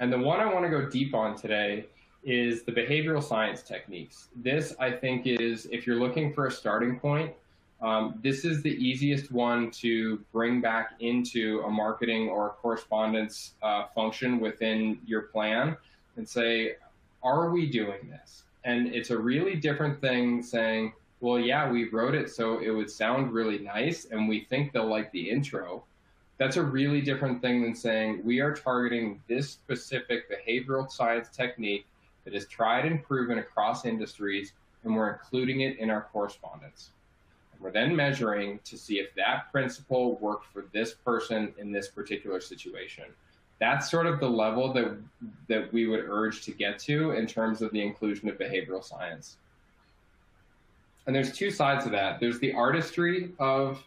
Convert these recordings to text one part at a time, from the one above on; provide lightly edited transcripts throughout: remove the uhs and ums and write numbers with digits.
And the one I want to go deep on today is the behavioral science techniques. This, I think, is, if you're looking for a starting point, this is the easiest one to bring back into a marketing or a correspondence function within your plan and say, are we doing this? And it's a really different thing saying, well, yeah, we wrote it so it would sound really nice and we think they'll like the intro. That's a really different thing than saying we are targeting this specific behavioral science technique that is tried and proven across industries, and we're including it in our correspondence. And we're then measuring to see if that principle worked for this person in this particular situation. That's sort of the level that we would urge to get to in terms of the inclusion of behavioral science. And there's two sides to that. There's the artistry of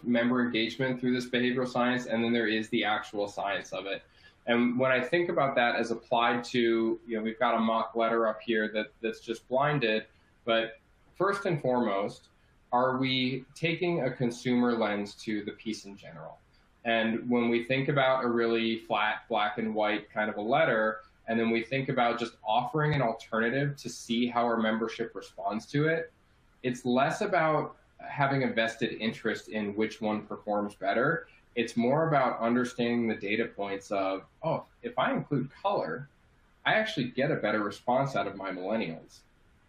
member engagement through this behavioral science, and then there is the actual science of it. And when I think about that as applied to, we've got a mock letter up here that's just blinded, but first and foremost, are we taking a consumer lens to the piece in general? And when we think about a really flat, black and white kind of a letter, and then we think about just offering an alternative to see how our membership responds to it, it's less about having a vested interest in which one performs better. It's more about understanding the data points of, oh, if I include color, I actually get a better response out of my millennials.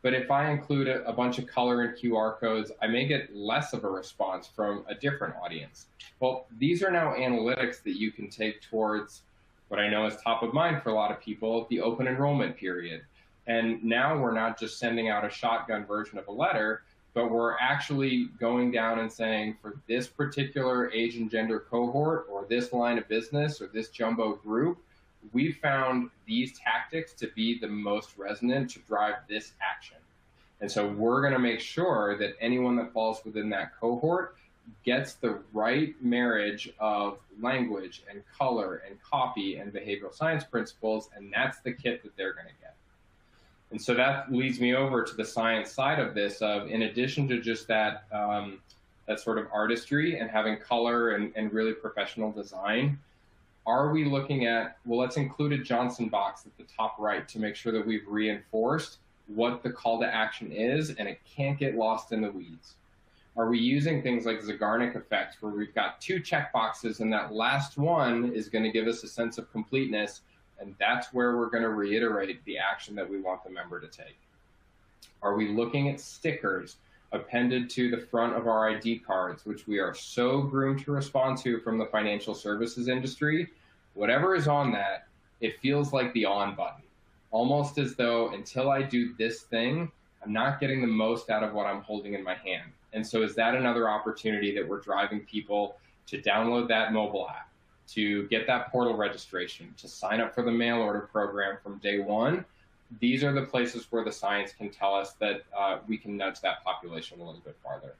But if I include a bunch of color and QR codes, I may get less of a response from a different audience. Well, these are now analytics that you can take towards what I know is top of mind for a lot of people, the open enrollment period. And now we're not just sending out a shotgun version of a letter, but we're actually going down and saying, for this particular age and gender cohort, or this line of business, or this jumbo group, we found these tactics to be the most resonant to drive this action. And so we're going to make sure that anyone that falls within that cohort gets the right marriage of language and color and copy and behavioral science principles, and that's the kit that they're going to get. And so that leads me over to the science side of this, of in addition to just that, that sort of artistry and having color and really professional design, are we looking at, well, let's include a Johnson box at the top right to make sure that we've reinforced what the call to action is and it can't get lost in the weeds. Are we using things like Zeigarnik effects where we've got two check boxes and that last one is going to give us a sense of completeness, and that's where we're going to reiterate the action that we want the member to take? Are we looking at stickers appended to the front of our ID cards, which we are so groomed to respond to from the financial services industry? Whatever is on that, it feels like the on button, almost as though until I do this thing, I'm not getting the most out of what I'm holding in my hand. And so is that another opportunity that we're driving people to download that mobile app, to get that portal registration, to sign up for the mail order program from day one? These are the places where the science can tell us that we can nudge that population a little bit farther.